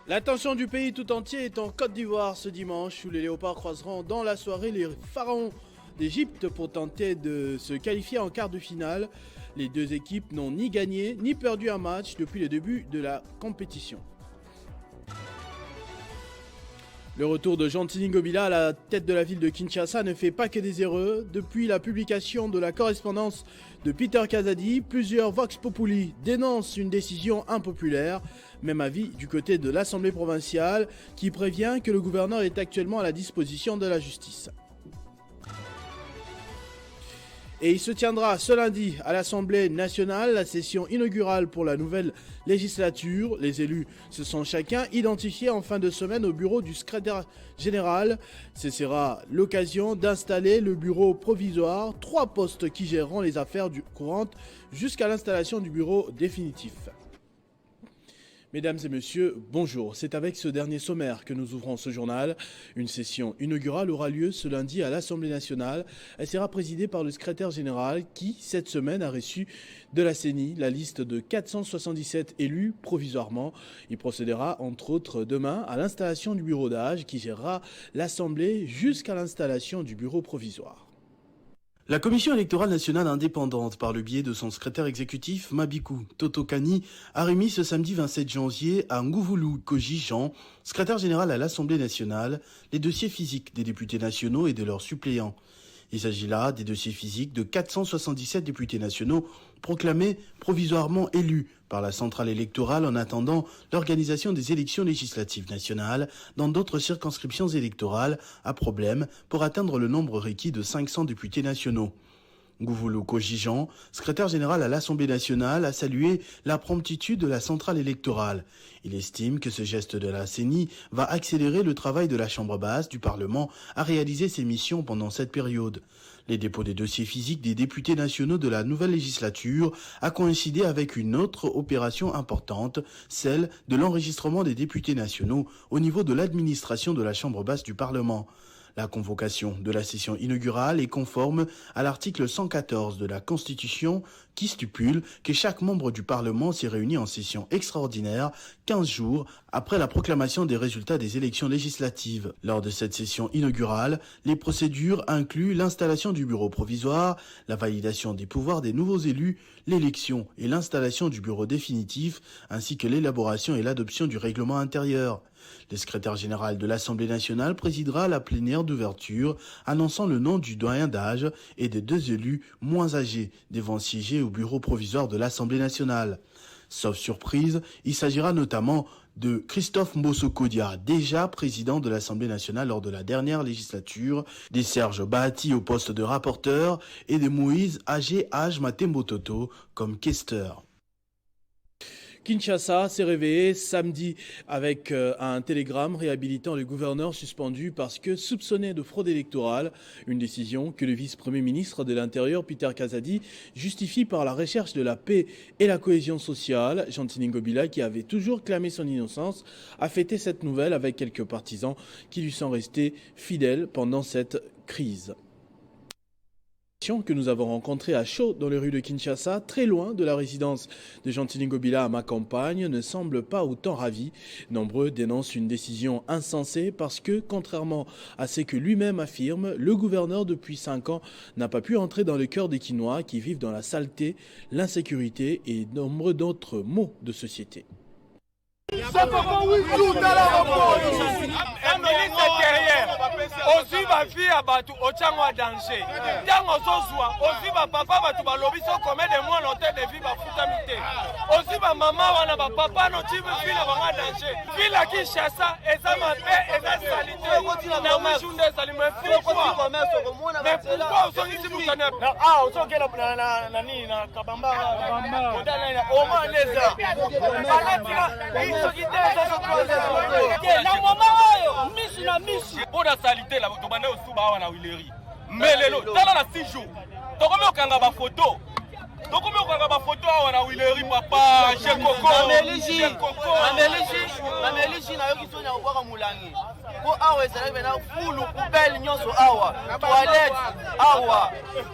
L'attention du pays tout entier est en Côte d'Ivoire ce dimanche où les Léopards croiseront dans la soirée les Pharaons d'Égypte pour tenter de se qualifier en quart de finale. Les deux équipes n'ont ni gagné ni perdu un match depuis le début de la compétition. Le retour de Jean-Tini Ngobila à la tête de la ville de Kinshasa ne fait pas que des heureux. Depuis la publication de la correspondance de Peter Kazadi, plusieurs Vox Populi dénoncent une décision impopulaire. Même avis du côté de l'Assemblée provinciale qui prévient que le gouverneur est actuellement à la disposition de la justice. Et il se tiendra ce lundi à l'Assemblée nationale la session inaugurale pour la nouvelle législature. Les élus se sont chacun identifiés en fin de semaine au bureau du secrétaire général. Ce sera l'occasion d'installer le bureau provisoire, 3 postes qui géreront les affaires courantes jusqu'à l'installation du bureau définitif. Mesdames et messieurs, bonjour. C'est avec ce dernier sommaire que nous ouvrons ce journal. Une session inaugurale aura lieu ce lundi à l'Assemblée nationale. Elle sera présidée par le secrétaire général qui, cette semaine, a reçu de la CENI la liste de 477 élus provisoirement. Il procédera, entre autres, demain à l'installation du bureau d'âge qui gérera l'Assemblée jusqu'à l'installation du bureau provisoire. La Commission électorale nationale indépendante, par le biais de son secrétaire exécutif, Mabikou Totokani, a remis ce samedi 27 janvier à Ngouvoulou Koji Jean, secrétaire général à l'Assemblée nationale, les dossiers physiques des députés nationaux et de leurs suppléants. Il s'agit là des dossiers physiques de 477 députés nationaux proclamés provisoirement élus par la centrale électorale en attendant l'organisation des élections législatives nationales dans d'autres circonscriptions électorales à problème pour atteindre le nombre requis de 500 députés nationaux. Ngouvoulou Koji-Jean, secrétaire général à l'Assemblée nationale, a salué la promptitude de la centrale électorale. Il estime que ce geste de la CENI va accélérer le travail de la Chambre basse du Parlement à réaliser ses missions pendant cette période. Les dépôts des dossiers physiques des députés nationaux de la nouvelle législature a coïncidé avec une autre opération importante, celle de l'enregistrement des députés nationaux au niveau de l'administration de la Chambre basse du Parlement. La convocation de la session inaugurale est conforme à l'article 114 de la Constitution qui stipule que chaque membre du Parlement s'est réuni en session extraordinaire 15 jours après la proclamation des résultats des élections législatives. Lors de cette session inaugurale, les procédures incluent l'installation du bureau provisoire, la validation des pouvoirs des nouveaux élus, l'élection et l'installation du bureau définitif, ainsi que l'élaboration et l'adoption du règlement intérieur. Le secrétaire général de l'Assemblée nationale présidera la plénière d'ouverture, annonçant le nom du doyen d'âge et des 2 élus moins âgés devant siéger au bureau provisoire de l'Assemblée nationale. Sauf surprise, il s'agira notamment de Christophe Mbosso-Kodia, déjà président de l'Assemblée nationale lors de la dernière législature, des Serge Bahati au poste de rapporteur et de Moïse Hage Matembo-Toto comme questeur. Kinshasa s'est réveillé samedi avec un télégramme réhabilitant le gouverneur suspendu parce que soupçonné de fraude électorale. Une décision que le vice-premier ministre de l'Intérieur, Peter Kazadi, justifie par la recherche de la paix et la cohésion sociale. Jean-Tini Ngobila, qui avait toujours clamé son innocence, a fêté cette nouvelle avec quelques partisans qui lui sont restés fidèles pendant cette crise. Que nous avons rencontré à Chaux dans les rues de Kinshasa, très loin de la résidence de Jean-Tini Ngobila à ma campagne, ne semblent pas autant ravis. Nombreux dénoncent une décision insensée parce que, contrairement à ce que lui-même affirme, le gouverneur depuis 5 ans n'a pas pu entrer dans le cœur des Kinois qui vivent dans la saleté, l'insécurité et nombreux d'autres maux de société. Un ministre intérieur aussi va faire abattu au chango à danger. Tango sosua aussi va papa batu balobi so comme de moi l'hôtel de vie va futa mité. Aussi va maman wana ba papa no tibu fila ba danger. Fila Kinshasa eza mabe eza salité. Na mujunde salime pourquoi? Mais pourquoi on ici mukana? Ah on sokela na nini na kabamba. Au moins les a. Pour la salité, la demande au Souba na Willery. Mais lelo, dans la 6 jours, tokome okanga ba photo. Tokome okanga ba photo na Willery papa, chez Coco. Amelishi na yoki sonya obaka mulangi. Ko awa ezala bena fulu poubelle nyonso awa. Toilette awa.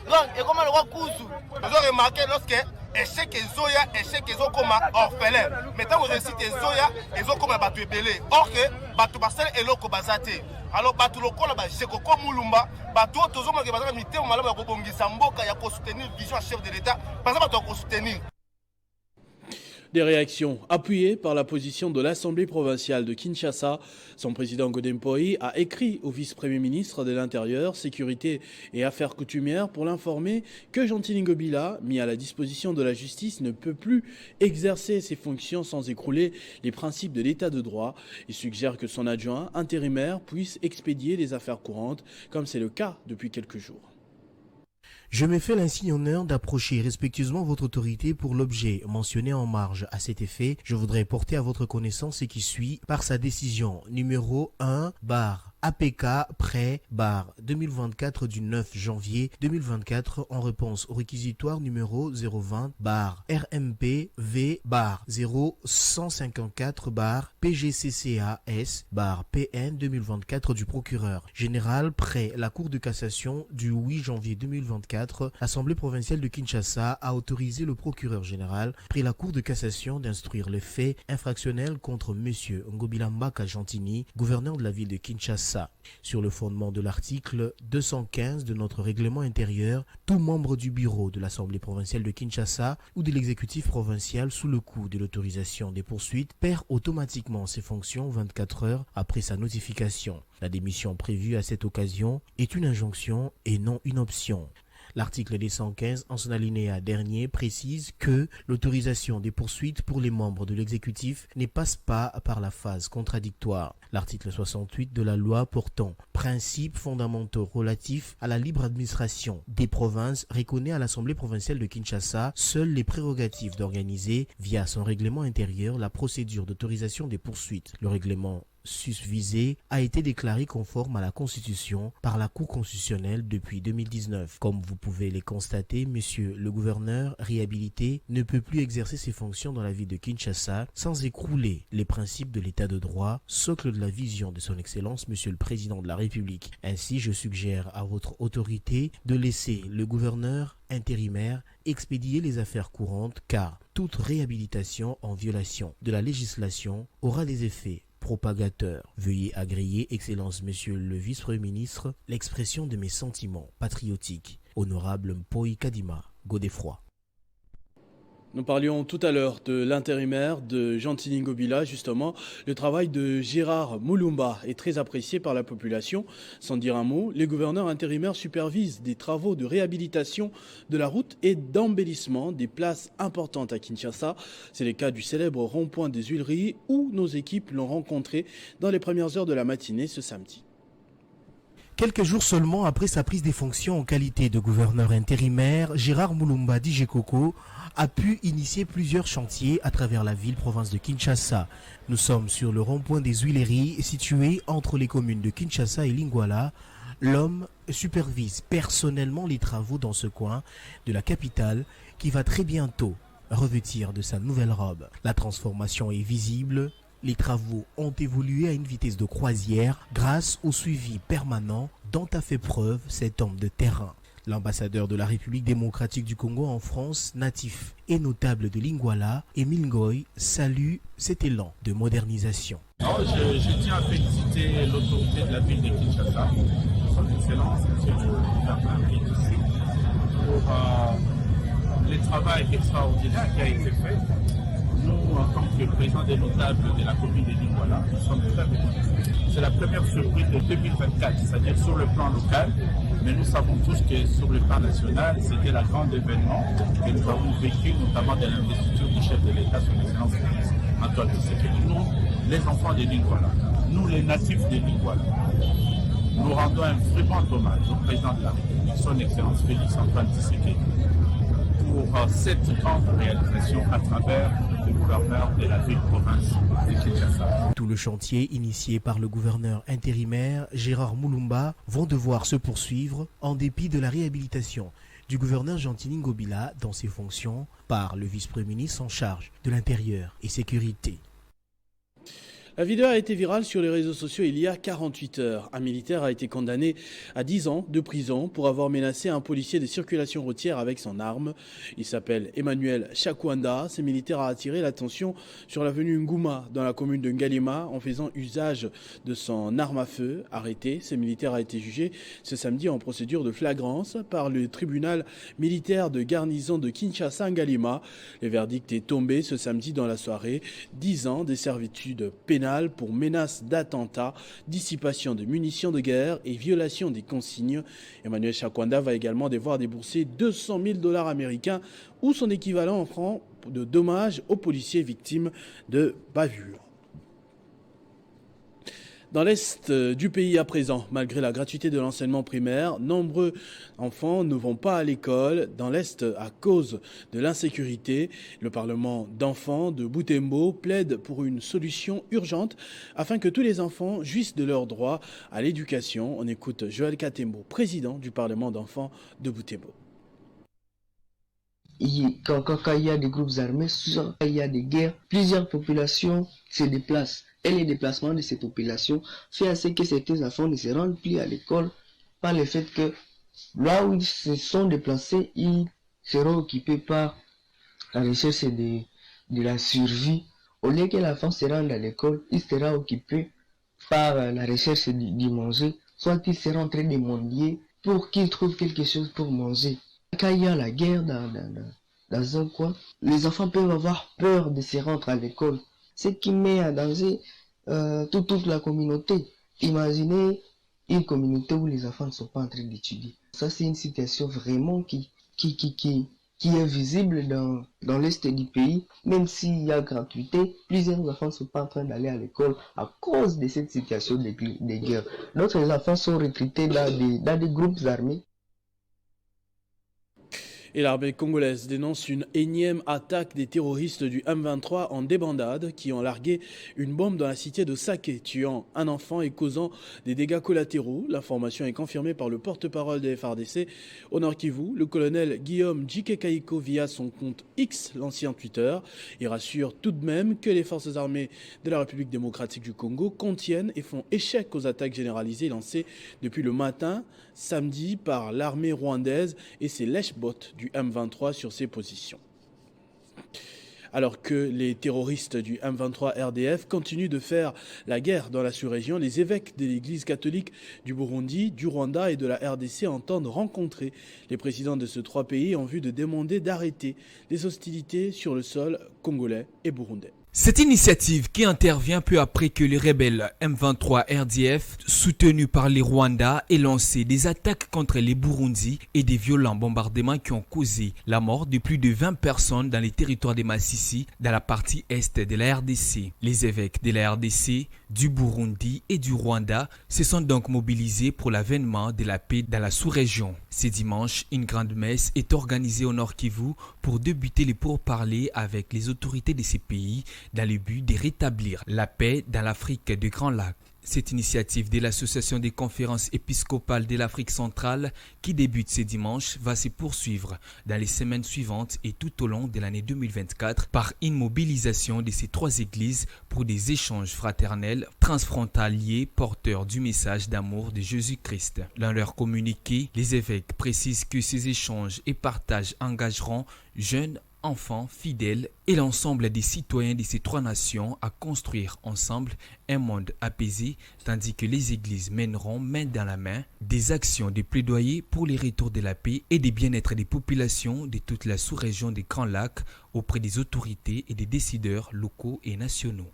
Donc et comment le roi kuzu. Vous avez remarqué lorsque échec ezoya échec ezokoma orphelin mais tant que réussite ezoya ezokoma bato ebele or que bato basala eloko bazate alors bato lokola ba Jekoko Mulumba bato tozomaka bazaka mitemo malamu ya kobongisa mboka ya soutenir vision chef de l'état baza bato ya soutenir. Des réactions appuyées par la position de l'Assemblée provinciale de Kinshasa. Son président Godem Poi a écrit au vice-premier ministre de l'Intérieur, Sécurité et Affaires coutumières pour l'informer que Jean-Tini Ngobila, mis à la disposition de la justice, ne peut plus exercer ses fonctions sans écrouler les principes de l'état de droit. Il suggère que son adjoint intérimaire puisse expédier les affaires courantes, comme c'est le cas depuis quelques jours. Je me fais l'insigne honneur d'approcher respectueusement votre autorité pour l'objet mentionné en marge. À cet effet, je voudrais porter à votre connaissance ce qui suit par sa décision numéro 1 APK prêt 2024 du 9 janvier 2024 en réponse au réquisitoire numéro 020 RMP V 0154 PGCCAS PN 2024 du procureur général près la Cour de cassation du 8 janvier 2024. L'Assemblée provinciale de Kinshasa a autorisé le procureur général près la Cour de cassation d'instruire les faits infractionnels contre M. Ngobila Mbaka Jean-Tini, gouverneur de la ville de Kinshasa. Sur le fondement de l'article 215 de notre règlement intérieur, tout membre du bureau de l'Assemblée provinciale de Kinshasa ou de l'exécutif provincial sous le coup de l'autorisation des poursuites perd automatiquement ses fonctions 24 heures après sa notification. La démission prévue à cette occasion est une injonction et non une option. L'article 215, en son alinéa dernier, précise que l'autorisation des poursuites pour les membres de l'exécutif ne passe pas par la phase contradictoire. L'article 68 de la loi portant principes fondamentaux relatifs à la libre administration des provinces reconnaît à l'Assemblée provinciale de Kinshasa seules les prérogatives d'organiser, via son règlement intérieur, la procédure d'autorisation des poursuites. Le règlement susvisé a été déclaré conforme à la Constitution par la Cour constitutionnelle depuis 2019. Comme vous pouvez le constater, monsieur le gouverneur réhabilité ne peut plus exercer ses fonctions dans la ville de Kinshasa sans écrouler les principes de l'état de droit, socle de la vision de son Excellence monsieur le Président de la République. Ainsi, je suggère à votre autorité de laisser le gouverneur intérimaire expédier les affaires courantes car toute réhabilitation en violation de la législation aura des effets propagateur. Veuillez agréer, Excellence Monsieur le Vice-Premier ministre, l'expression de mes sentiments patriotiques. Honorable Mpoi Kadima, Godefroy. Nous parlions tout à l'heure de l'intérimaire de Jean-Tini Ngobila, justement. Le travail de Gérard Mulumba est très apprécié par la population. Sans dire un mot, les gouverneurs intérimaires supervisent des travaux de réhabilitation de la route et d'embellissement des places importantes à Kinshasa. C'est le cas du célèbre rond-point des Huileries où nos équipes l'ont rencontré dans les premières heures de la matinée ce samedi. Quelques jours seulement après sa prise des fonctions en qualité de gouverneur intérimaire, Gérard Mulumba dit Jekoko a pu initier plusieurs chantiers à travers la ville-province de Kinshasa. Nous sommes sur le rond-point des Huileries, situé entre les communes de Kinshasa et Lingwala. L'homme supervise personnellement les travaux dans ce coin de la capitale qui va très bientôt revêtir de sa nouvelle robe. La transformation est visible. Les travaux ont évolué à une vitesse de croisière grâce au suivi permanent dont a fait preuve cet homme de terrain. L'ambassadeur de la République démocratique du Congo en France, natif et notable de Lingwala, Émile Ngoy, salue cet élan de modernisation. Je tiens à féliciter l'autorité de la ville de Kinshasa, son Excellence, M. le gouverneur ici, pour le travail extraordinaire qui a été fait. Nous, en tant que président des notables de la commune de Lingwala, nous sommes très reconnaissants. C'est la première surprise de 2024, c'est-à-dire sur le plan local, mais nous savons tous que sur le plan national, c'était la grande événement que nous avons vécu, notamment de l'investiture du chef de l'État, son Excellence Antoine Tshisekedi. Nous, les enfants de Lingwala, nous les natifs de Lingwala, nous rendons un vibrant hommage au président de la République, son Excellence Félix Antoine Tshisekedi, pour cette grande réalisation à travers le gouverneur de la ville-province de Kinshasa. Tout le chantier initié par le gouverneur intérimaire Gérard Mulumba vont devoir se poursuivre en dépit de la réhabilitation du gouverneur Jean-Tini Ngobila dans ses fonctions par le vice-premier ministre en charge de l'intérieur et sécurité. La vidéo a été virale sur les réseaux sociaux il y a 48 heures. Un militaire a été condamné à 10 ans de prison pour avoir menacé un policier de circulation routière avec son arme. Il s'appelle Emmanuel Chakwanda. Ce militaire a attiré l'attention sur l'avenue Ngouma dans la commune de Ngalima en faisant usage de son arme à feu. Arrêté, ce militaire a été jugé ce samedi en procédure de flagrance par le tribunal militaire de garnison de Kinshasa Ngalima. Le verdict est tombé ce samedi dans la soirée. 10 ans de servitude pénale pour menace d'attentat, dissipation de munitions de guerre et violation des consignes. Emmanuel Chakwanda va également devoir débourser 200 000 $ américains ou son équivalent en francs de dommages aux policiers victimes de bavures. Dans l'Est du pays à présent, malgré la gratuité de l'enseignement primaire, nombreux enfants ne vont pas à l'école dans l'Est à cause de l'insécurité. Le Parlement d'enfants de Butembo plaide pour une solution urgente afin que tous les enfants jouissent de leurs droits à l'éducation. On écoute Joël Katembo, président du Parlement d'enfants de Butembo. Quand il y a des groupes armés, souvent quand il y a des guerres, plusieurs populations se déplacent. Et les déplacements de ces populations fait à ce que certains enfants ne se rendent plus à l'école par le fait que là où ils se sont déplacés, ils seront occupés par la recherche de la survie. Au lieu que l'enfant se rende à l'école, il sera occupé par la recherche du manger, soit il sera en train de mendier pour qu'il trouve quelque chose pour manger. Quand il y a la guerre dans un coin, les enfants peuvent avoir peur de se rendre à l'école. Ce qui met en danger toute la communauté. Imaginez une communauté où les enfants ne sont pas en train d'étudier. Ça, c'est une situation vraiment qui est visible dans l'est du pays. Même s'il y a gratuité, plusieurs enfants ne sont pas en train d'aller à l'école à cause de cette situation de guerre. D'autres enfants sont recrutés dans des groupes armés. Et l'armée congolaise dénonce une énième attaque des terroristes du M23 en débandade qui ont largué une bombe dans la cité de Saké, tuant un enfant et causant des dégâts collatéraux. L'information est confirmée par le porte-parole des FARDC au Nord Kivu, le colonel Guillaume Djike-Kaiko via son compte X, l'ancien Twitter. Il rassure tout de même que les forces armées de la République démocratique du Congo contiennent et font échec aux attaques généralisées lancées depuis le matin, samedi, par l'armée rwandaise et ses lèche-bots du M23 sur ses positions. Alors que les terroristes du M23 RDF continuent de faire la guerre dans la sous-région, les évêques de l'Église catholique du Burundi, du Rwanda et de la RDC entendent rencontrer les présidents de ces trois pays en vue de demander d'arrêter les hostilités sur le sol congolais et burundais. Cette initiative qui intervient peu après que les rebelles M23 RDF, soutenus par les Rwandais, aient lancé des attaques contre les Burundis et des violents bombardements qui ont causé la mort de plus de 20 personnes dans les territoires de Massissi, dans la partie est de la RDC. Les évêques de la RDC, du Burundi et du Rwanda se sont donc mobilisés pour l'avènement de la paix dans la sous-région. Ce dimanche, une grande messe est organisée au Nord Kivu pour débuter les pourparlers avec les autorités de ces pays dans le but de rétablir la paix dans l'Afrique du Grand Lac. Cette initiative de l'Association des conférences épiscopales de l'Afrique centrale qui débute ce dimanche va se poursuivre dans les semaines suivantes et tout au long de l'année 2024 par une mobilisation de ces trois églises pour des échanges fraternels transfrontaliers porteurs du message d'amour de Jésus-Christ. Dans leur communiqué, les évêques précisent que ces échanges et partages engageront jeunes, enfants, fidèles et l'ensemble des citoyens de ces trois nations à construire ensemble un monde apaisé, tandis que les églises mèneront main dans la main des actions de plaidoyer pour les retours de la paix et des bien-être des populations de toute la sous-région des Grands Lacs auprès des autorités et des décideurs locaux et nationaux.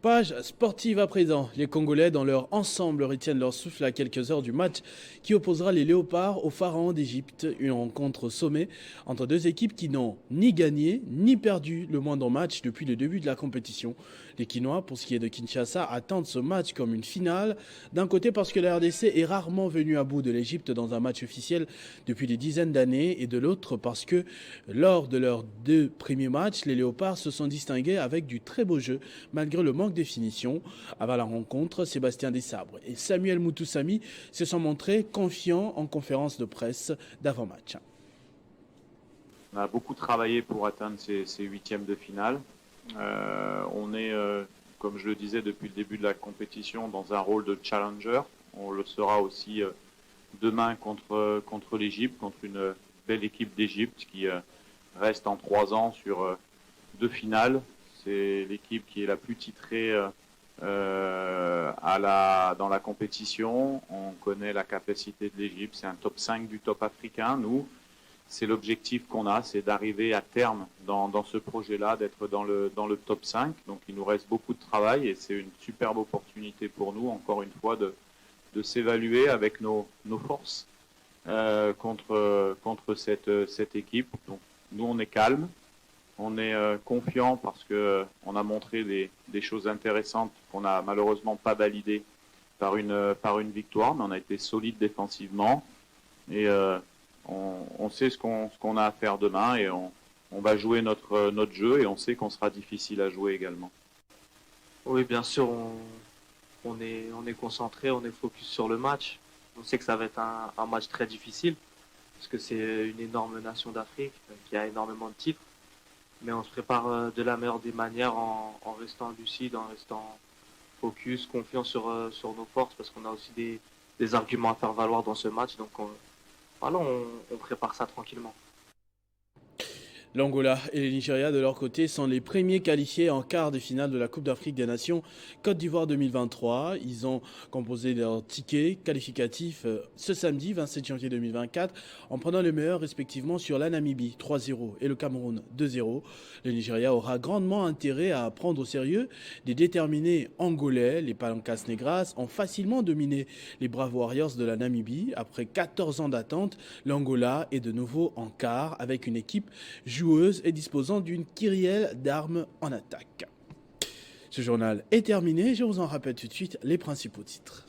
Page sportive à présent. Les Congolais, dans leur ensemble, retiennent leur souffle à quelques heures du match qui opposera les Léopards aux Pharaons d'Égypte. Une rencontre au sommet entre deux équipes qui n'ont ni gagné ni perdu le moindre match depuis le début de la compétition. Les Quinois, pour ce qui est de Kinshasa, attendent ce match comme une finale. D'un côté parce que la RDC est rarement venue à bout de l'Égypte dans un match officiel depuis des dizaines d'années. Et de l'autre parce que lors de leurs deux premiers matchs, les Léopards se sont distingués avec du très beau jeu malgré le manque de finition. Avant la rencontre, Sébastien Desabres et Samuel Moutoussamy se sont montrés confiants en conférence de presse d'avant-match. On a beaucoup travaillé pour atteindre ces huitièmes de finale. On est, comme je le disais depuis le début de la compétition, dans un rôle de challenger. On le sera aussi demain contre l'Égypte, contre une belle équipe d'Égypte qui reste en 3 ans sur 2 finales. C'est l'équipe qui est la plus titrée dans la compétition. On connaît la capacité de l'Égypte, c'est un top 5 du top africain. Nous, c'est l'objectif qu'on a, c'est d'arriver à terme dans ce projet-là, d'être dans le top 5. Donc il nous reste beaucoup de travail et c'est une superbe opportunité pour nous, encore une fois, de s'évaluer avec nos forces contre cette équipe. Donc nous, on est calme, on est confiant parce qu'on a montré des choses intéressantes qu'on n'a malheureusement pas validées par une victoire, mais on a été solide défensivement et on sait ce qu'on a à faire demain et on va jouer notre jeu et on sait qu'on sera difficile à jouer également. Oui, bien sûr, on est concentré, on est focus sur le match. On sait que ça va être un match très difficile parce que c'est une énorme nation d'Afrique qui a énormément de titres. Mais on se prépare de la meilleure des manières en restant lucide, en restant focus, confiant sur nos forces parce qu'on a aussi des arguments à faire valoir dans ce match. Donc on prépare ça tranquillement. L'Angola et le Nigeria, de leur côté, sont les premiers qualifiés en quart de finale de la Coupe d'Afrique des Nations Côte d'Ivoire 2023. Ils ont composé leur ticket qualificatif ce samedi 27 janvier 2024 en prenant le meilleur respectivement sur la Namibie 3-0 et le Cameroun 2-0. Le Nigeria aura grandement intérêt à prendre au sérieux des déterminés angolais. Les Palancas Negras ont facilement dominé les Brave Warriors de la Namibie. Après 14 ans d'attente, l'Angola est de nouveau en quart avec une équipe joueuse et disposant d'une kyrielle d'armes en attaque. Ce journal est terminé, je vous en rappelle tout de suite les principaux titres.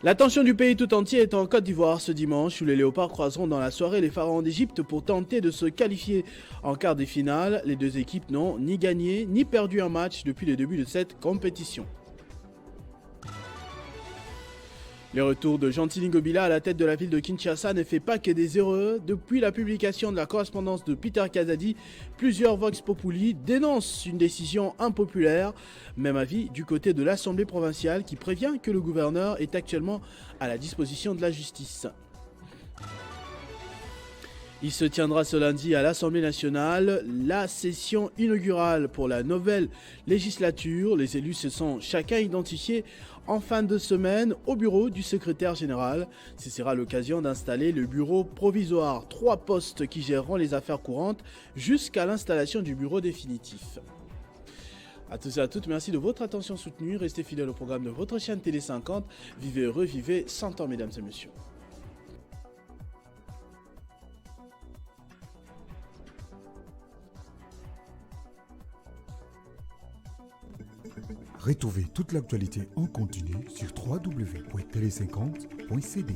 L'attention du pays tout entier est en Côte d'Ivoire ce dimanche où les Léopards croiseront dans la soirée les Pharaons d'Égypte pour tenter de se qualifier en quart des finales. Les deux équipes n'ont ni gagné ni perdu un match depuis le début de cette compétition. Le retour de Gentili Ngobila à la tête de la ville de Kinshasa ne fait pas que des heureux. Depuis la publication de la correspondance de Peter Kazadi, plusieurs Vox Populi dénoncent une décision impopulaire. Même avis du côté de l'Assemblée provinciale qui prévient que le gouverneur est actuellement à la disposition de la justice. Il se tiendra ce lundi à l'Assemblée nationale la session inaugurale pour la nouvelle législature. Les élus se sont chacun identifiés en fin de semaine au bureau du secrétaire général. Ce sera l'occasion d'installer le bureau provisoire, 3 postes qui géreront les affaires courantes jusqu'à l'installation du bureau définitif. À tous et à toutes, merci de votre attention soutenue. Restez fidèles au programme de votre chaîne Télé 50. Vivez heureux, vivez 100 ans, mesdames et messieurs. Retrouvez toute l'actualité en continu sur www.tele50.cd.